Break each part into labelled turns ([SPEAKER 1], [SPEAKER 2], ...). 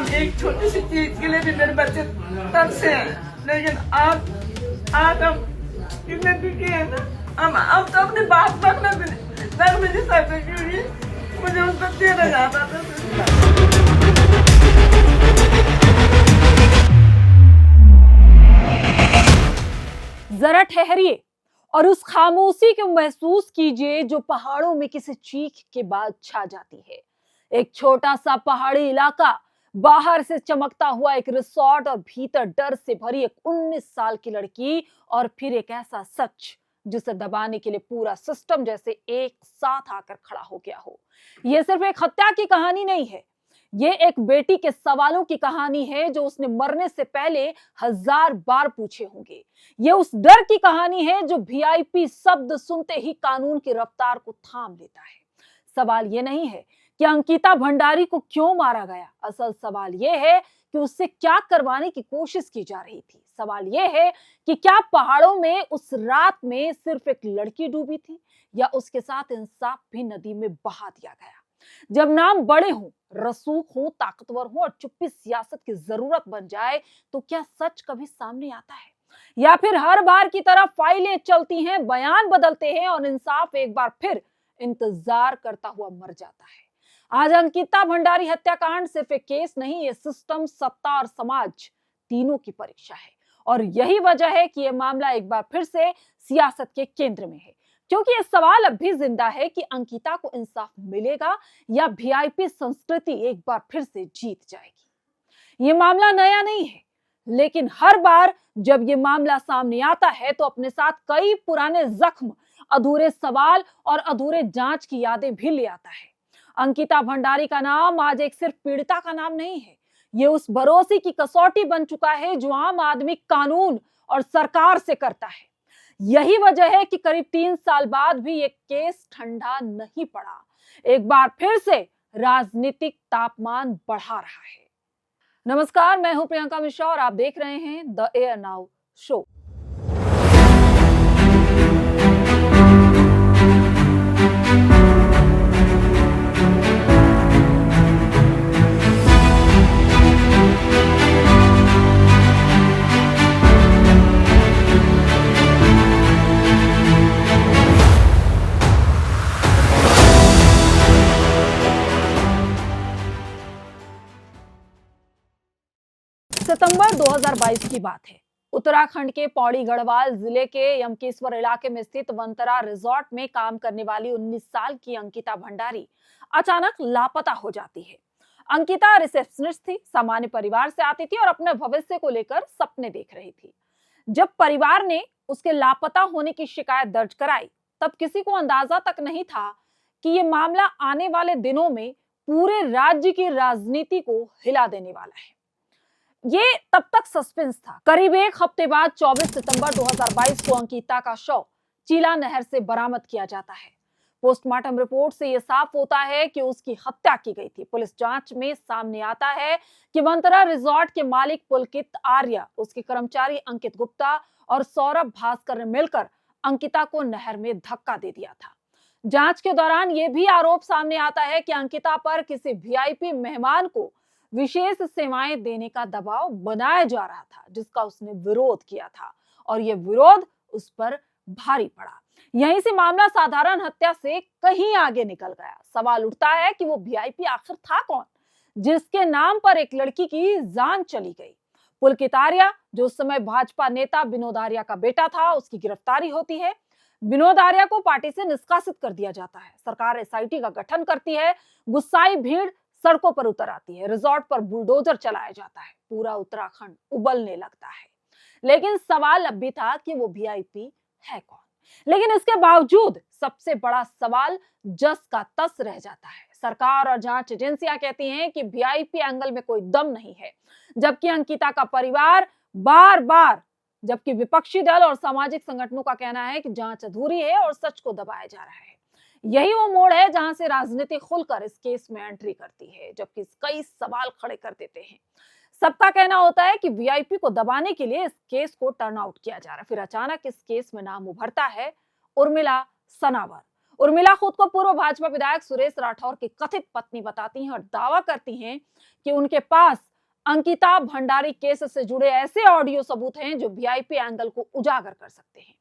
[SPEAKER 1] हम एक छोटी सी चीज के लिए भी मेरे बच्चे तरसे हैं, लेकिन आज हम कितने दुखी है ना। हम तो अपनी बात रखना भी नहीं सकते क्योंकि मुझे उसको देना जाता था।
[SPEAKER 2] जरा ठहरिए और उस खामोशी को महसूस कीजिए जो पहाड़ों में किसी चीख के बाद छा जाती है। एक छोटा सा पहाड़ी इलाका, बाहर से चमकता हुआ एक रिसोर्ट और भीतर डर से भरी एक 19 साल की लड़की, और फिर एक ऐसा सच जिसे दबाने के लिए पूरा सिस्टम जैसे एक साथ आकर खड़ा हो गया हो। यह सिर्फ एक हत्या की कहानी नहीं है, ये एक बेटी के सवालों की कहानी है जो उसने मरने से पहले 1000 बार पूछे होंगे। ये उस डर की कहानी है जो वीआईपी शब्द सुनते ही कानून की रफ्तार को थाम लेता है। सवाल ये नहीं है कि अंकिता भंडारी को क्यों मारा गया, असल सवाल ये है कि उससे क्या करवाने की कोशिश की जा रही थी। सवाल ये है कि क्या पहाड़ों में उस रात में सिर्फ एक लड़की डूबी थी, या उसके साथ इंसाफ भी नदी में बहा दिया गया। जब नाम बड़े हों, रसूख हो, ताकतवर हो और चुप्पी सियासत की जरूरत बन जाए, तो क्या सच कभी सामने आता है, या फिर हर बार की तरह फाइलें चलती हैं, बयान बदलते हैं और इंसाफ एक बार फिर इंतजार करता हुआ मर जाता है। आज अंकिता भंडारी हत्याकांड सिर्फ एक केस नहीं, ये सिस्टम, सत्ता और समाज तीनों की परीक्षा है। और यही वजह है कि यह मामला एक बार फिर से सियासत के केंद्र में है, क्योंकि यह सवाल अब भी जिंदा है कि अंकिता को इंसाफ मिलेगा या वीआईपी संस्कृति एक बार फिर से जीत जाएगी। यह मामला नया नहीं है, लेकिन हर बार जब यह मामला सामने आता है तो अपने साथ कई पुराने जख्म, अधूरे सवाल और अधूरे जांच की यादें भी ले आता है। अंकिता भंडारी का नाम आज एक सिर्फ पीड़िता का नाम नहीं है, ये उस भरोसे की कसौटी बन चुका है जो आम आदमी कानून और सरकार से करता है। यही वजह है कि करीब 3 साल बाद भी ये केस ठंडा नहीं पड़ा, एक बार फिर से राजनीतिक तापमान बढ़ा रहा है। नमस्कार, मैं हूं प्रियंका मिश्रा और आप देख रहे हैं द एयर नाउ शो। सितंबर 2022 की बात है। उत्तराखंड के पौड़ी गढ़वाल जिले के यमकेश्वर इलाके में स्थित वंतरा रिजॉर्ट में काम करने वाली 19 साल की अंकिता भंडारी अचानक लापता हो जाती है। अंकिता रिसेप्शनिस्ट थी, सामान्य परिवार से आती थी और अपने भविष्य को लेकर सपने देख रही थी। जब परिवार ने उसके लापता होने की शिकायत दर्ज कराई, तब किसी को अंदाजा तक नहीं था कि यह मामला आने वाले दिनों में पूरे राज्य की राजनीति को हिला देने वाला है। ये तब तक सस्पेंस था। करीब एक हफ्ते बाद 24 सितंबर 2022 को अंकिता का शव चीला नहर से बरामद किया जाता है। पोस्टमार्टम रिपोर्ट से यह साफ होता है कि उसकी हत्या की गई थी। पुलिस जांच में सामने आता है कि वंतरा रिजॉर्ट के मालिक पुलकित आर्य, उसके कर्मचारी अंकित गुप्ता और सौरभ भास्कर ने मिलकर अंकिता को नहर में धक्का दे दिया था। जांच के दौरान यह भी आरोप सामने आता है कि अंकिता पर किसी वीआईपी मेहमान को विशेष सेवाएं देने का दबाव बनाया जा रहा था, जिसका उसने विरोध किया था और यह विरोध उस पर भारी पड़ा। यहीं से मामला साधारण हत्या से कहीं आगे निकल गया। सवाल उठता है कि वो वीआईपी आखिर था कौन, जिसके नाम पर एक लड़की की जान चली गई। पुलकित आर्य, जो उस समय भाजपा नेता विनोद आर्य का बेटा था, उसकी गिरफ्तारी होती है। विनोद आर्य को पार्टी से निष्कासित कर दिया जाता है। सरकार एसआईटी का गठन करती है। गुस्साई भीड़ सड़कों पर उतर आती है। रिजॉर्ट पर बुलडोजर चलाया जाता है। पूरा उत्तराखंड उबलने लगता है। लेकिन सवाल अब भी था कि वो वीआईपी है कौन। लेकिन इसके बावजूद सबसे बड़ा सवाल जस का तस रह जाता है। सरकार और जांच एजेंसियां कहती हैं कि वीआईपी एंगल में कोई दम नहीं है, जबकि अंकिता का परिवार बार-बार, जबकि विपक्षी दल और सामाजिक संगठनों का कहना है कि जांच अधूरी है और सच को दबाया जा रहा है। यही वो मोड़ है जहां से राजनीति खुलकर इस केस में एंट्री करती है, जबकि कई सवाल खड़े कर देते हैं। सबका कहना होता है कि वीआईपी को दबाने के लिए इस केस को टर्न आउट किया जा रहा है। फिर अचानक इस केस में नाम उभरता है उर्मिला सनावर। उर्मिला खुद को पूर्व भाजपा विधायक सुरेश राठौर की कथित पत्नी बताती हैं और दावा करती हैं कि उनके पास अंकिता भंडारी केस से जुड़े ऐसे ऑडियो सबूत हैं जो वीआईपी एंगल को उजागर कर सकते हैं।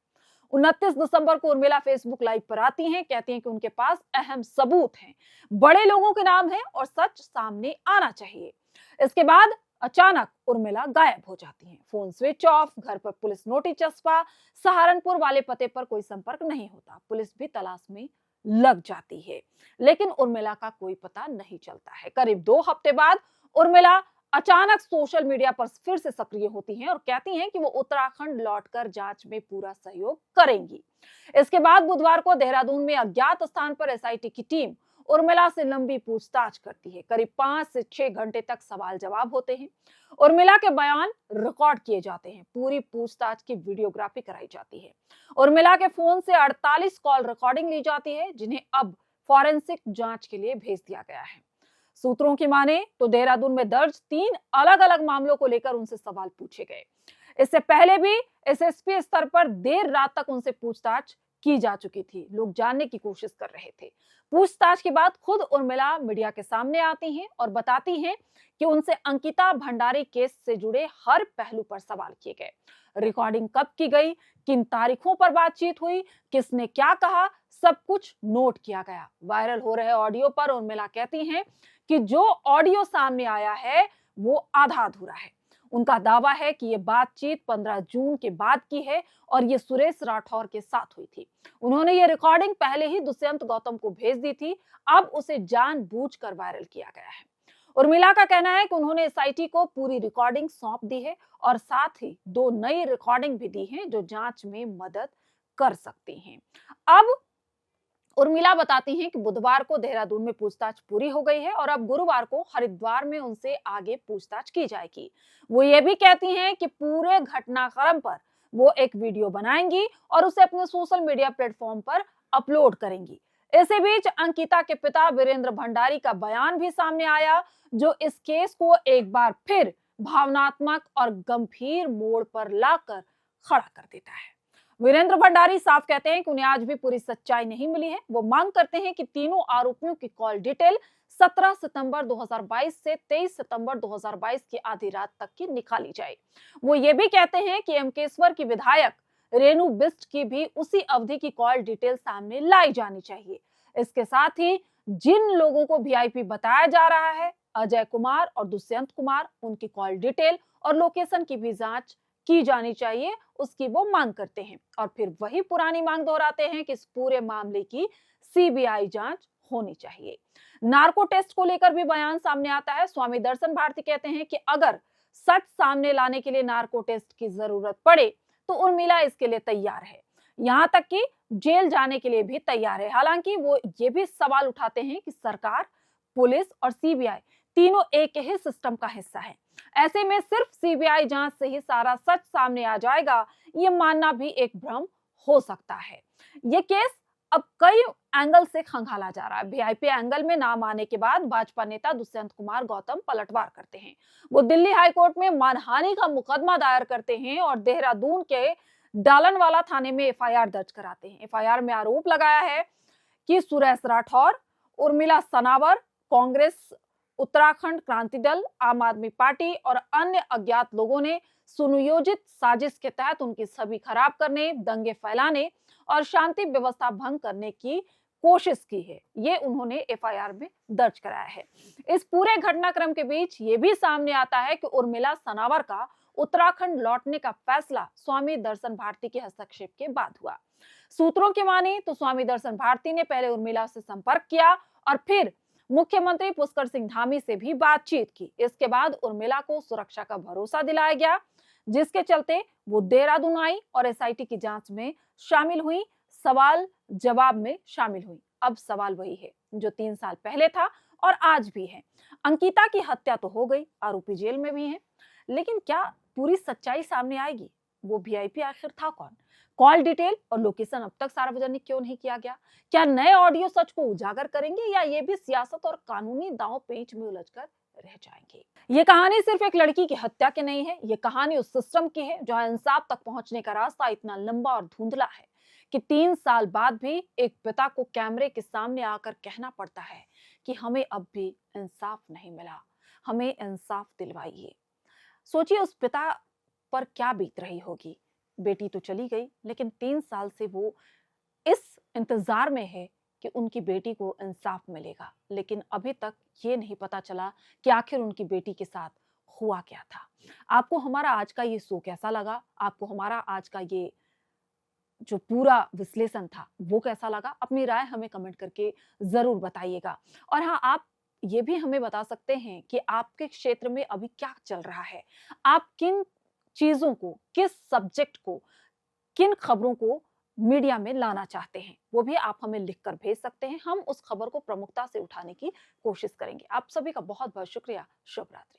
[SPEAKER 2] 29 दिसंबर को उर्मिला फेसबुक लाइव पर आती हैं, कहती हैं कि उनके पास अहम सबूत हैं, बड़े लोगों के नाम हैं और सच सामने आना चाहिए। इसके बाद अचानक उर्मिला गायब हो जाती हैं। फोन स्विच ऑफ, घर पर पुलिस नोटिस चस्पा, सहारनपुर वाले पते पर कोई संपर्क नहीं होता। पुलिस भी तलाश में लग जाती है, लेकिन उर्मिला का कोई पता नहीं चलता है। करीब 2 हफ्ते बाद उर्मिला अचानक सोशल मीडिया पर फिर से सक्रिय होती हैं और कहती हैं कि वो उत्तराखंड लौटकर जांच में पूरा सहयोग करेंगी। इसके बाद बुधवार को देहरादून में अज्ञात स्थान पर एसआईटी की टीम उर्मिला से लंबी पूछताछ करती है। करीब 5 से 6 घंटे तक सवाल जवाब होते हैं। उर्मिला के बयान रिकॉर्ड किए जाते हैं। पूरी पूछताछ की वीडियोग्राफी कराई जाती है। उर्मिला के फोन से 48 कॉल रिकॉर्डिंग ली जाती है, जिन्हें अब फॉरेंसिक जांच के लिए भेज दिया गया है। सूत्रों की माने तो देहरादून में दर्ज 3 अलग-अलग मामलों को लेकर उनसे सवाल पूछे गए। इससे पहले भी एसएसपी स्तर पर देर रात तक उनसे पूछताछ की जा चुकी थी। लोग जानने की कोशिश कर रहे थे। पूछताछ के बाद खुद उर्मिला मीडिया के सामने आती हैं और बताती हैं कि उनसे अंकिता भंडारी केस से जुड़े हर पहलू पर सवाल किए गए। रिकॉर्डिंग कब की गई, किन तारीखों पर बातचीत हुई, किसने क्या कहा, सब कुछ नोट किया गया। वायरल हो रहे ऑडियो पर उर्मिला कहती हैं कि जो ऑडियो सामने आया है वो आधा अधूरा है। उनका दावा है कि ये बातचीत 15 जून के बाद की है और ये सुरेश राठौर के साथ हुई थी। उन्होंने ये रिकॉर्डिंग पहले ही दुष्यंत गौतम को भेज दी थी, अब उसे जानबूझकर वायरल किया गया है। उर्मिला का कहना है कि उन्होंने एसआईटी को पूरी रिकॉर्डिंग सौंप दी है और साथ ही 2 नई रिकॉर्डिंग भी दी हैं जो जांच में मदद कर सकती हैं। अब उर्मिला बताती हैं कि बुधवार को देहरादून में पूछताछ पूरी हो गई है और अब गुरुवार को हरिद्वार में उनसे आगे पूछताछ की जाएगी। वो ये भी कहती हैं कि पूरे घटनाक्रम पर वो एक वीडियो बनाएंगी और उसे अपने सोशल मीडिया प्लेटफॉर्म पर अपलोड करेंगी। इसी बीच अंकिता के पिता वीरेंद्र भंडारी का बयान भी सामने आया, जो इस केस को एक बार फिर भावनात्मक और गंभीर मोड़ पर लाकर खड़ा कर देता है। वीरेंद्र भंडारी साफ कहते हैं कि उन्हें आज भी पूरी सच्चाई नहीं मिली है। वो मांग करते हैं कि तीनों आरोपियों की कॉल डिटेल 17 सितंबर 2022 से 23 सितंबर 2022 की आधी रात तक की निकाली जाए। वो ये भी कहते हैं कि एमकेश्वर की विधायक रेणु बिष्ट की भी उसी अवधि की कॉल डिटेल सामने लाई जानी चाहिए। इसके साथ ही जिन लोगों को वीआईपी बताया जा रहा है, अजय कुमार और दुष्यंत कुमार, उनकी कॉल डिटेल और लोकेशन की भी जांच की जानी चाहिए, उसकी वो मांग करते हैं। और फिर वही पुरानी मांग दोहराते हैं कि इस पूरे मामले की सीबीआई जांच होनी चाहिए। नार्को टेस्ट को लेकर भी बयान सामने आता है। स्वामी दर्शन भारती कहते हैं कि अगर सच सामने लाने के लिए नार्को टेस्ट की जरूरत पड़े तो उर्मिला इसके लिए तैयार है, यहां तक कि जेल जाने के लिए भी तैयार है। हालांकि वो ये भी सवाल उठाते हैं कि सरकार, पुलिस और सीबीआई तीनों एक ही सिस्टम का हिस्सा है। ऐसे में सिर्फ सीबीआई जांच से ही सारा सच सामने आ जाएगा, ये मानना भी एक भ्रम हो सकता है। ये केस अब कई एंगल से खंगाला जा रहा है। वीआईपी एंगल में नाम आने के बाद भाजपा नेता दुष्यंत कुमार गौतम पलटवार करते हैं। वो दिल्ली हाईकोर्ट में मानहानि का मुकदमा दायर करते हैं और देहरादून के डालनवाला थाने में एफआईआर दर्ज कराते हैं। एफआईआर में आरोप लगाया है कि सुरेश राठौर, उर्मिला सनावर, कांग्रेस, उत्तराखंड क्रांति दल, आम आदमी पार्टी और अन्य अज्ञात लोगों ने सुनियोजित साजिश के तहत उनकी छवि खराब करने, दंगे फैलाने और शांति व्यवस्था भंग करने की कोशिश की है। ये उन्होंने एफआईआर में दर्ज कराया है। इस पूरे घटनाक्रम के बीच ये भी सामने आता है कि उर्मिला सनावर का उत्तराखंड लौटने का फैसला स्वामी दर्शन भारती के हस्तक्षेप के बाद हुआ। सूत्रों की माने तो स्वामी दर्शन भारती ने पहले उर्मिला से संपर्क किया और फिर मुख्यमंत्री पुष्कर सिंह धामी से भी बातचीत की। इसके बाद उर्मिला को सुरक्षा का भरोसा दिलाया गया, जिसके चलते वो देहरादून आई और एसआईटी की जांच में शामिल हुई, सवाल जवाब में शामिल हुई। अब सवाल वही है जो 3 साल पहले था और आज भी है। अंकिता की हत्या तो हो गई, आरोपी जेल में भी है, लेकिन क्या पूरी सच्चाई सामने आएगी? वो वीआईपी आखिर था कौन? कॉल डिटेल और लोकेशन अब तक सार्वजनिक क्यों नहीं किया गया? क्या नए ऑडियो सच को उजागर करेंगे या ये भी सियासत और कानूनी दांव पेंच में उलझकर रह जाएंगे? ये कहानी सिर्फ एक लड़की की हत्या की नहीं है, ये कहानी उस सिस्टम की है जहां इंसाफ तक पहुंचने का रास्ता इतना लंबा और धुंधला है कि 3 साल बाद भी एक पिता को कैमरे के सामने आकर कहना पड़ता है कि हमें अब भी इंसाफ नहीं मिला। हमें इंसाफ दिलवाइए। सोचिए उस पिता पर क्या बीत रही होगी। बेटी तो चली गई, लेकिन 3 साल से वो इस इंतजार में है कि उनकी बेटी को इंसाफ मिलेगा, लेकिन अभी तक ये नहीं पता चला कि आखिर उनकी बेटी के साथ हुआ क्या था। आपको हमारा आज का ये शो कैसा लगा? आपको हमारा आज का ये जो पूरा विश्लेषण था वो कैसा लगा? अपनी राय हमें कमेंट करके जरूर बताइएगा। और हाँ, आप ये भी हमें बता सकते हैं कि आपके क्षेत्र में अभी क्या चल रहा है। आप किन चीजों को, किस सब्जेक्ट को, किन खबरों को मीडिया में लाना चाहते हैं, वो भी आप हमें लिखकर भेज सकते हैं। हम उस खबर को प्रमुखता से उठाने की कोशिश करेंगे। आप सभी का बहुत बहुत शुक्रिया। शुभ रात्रि।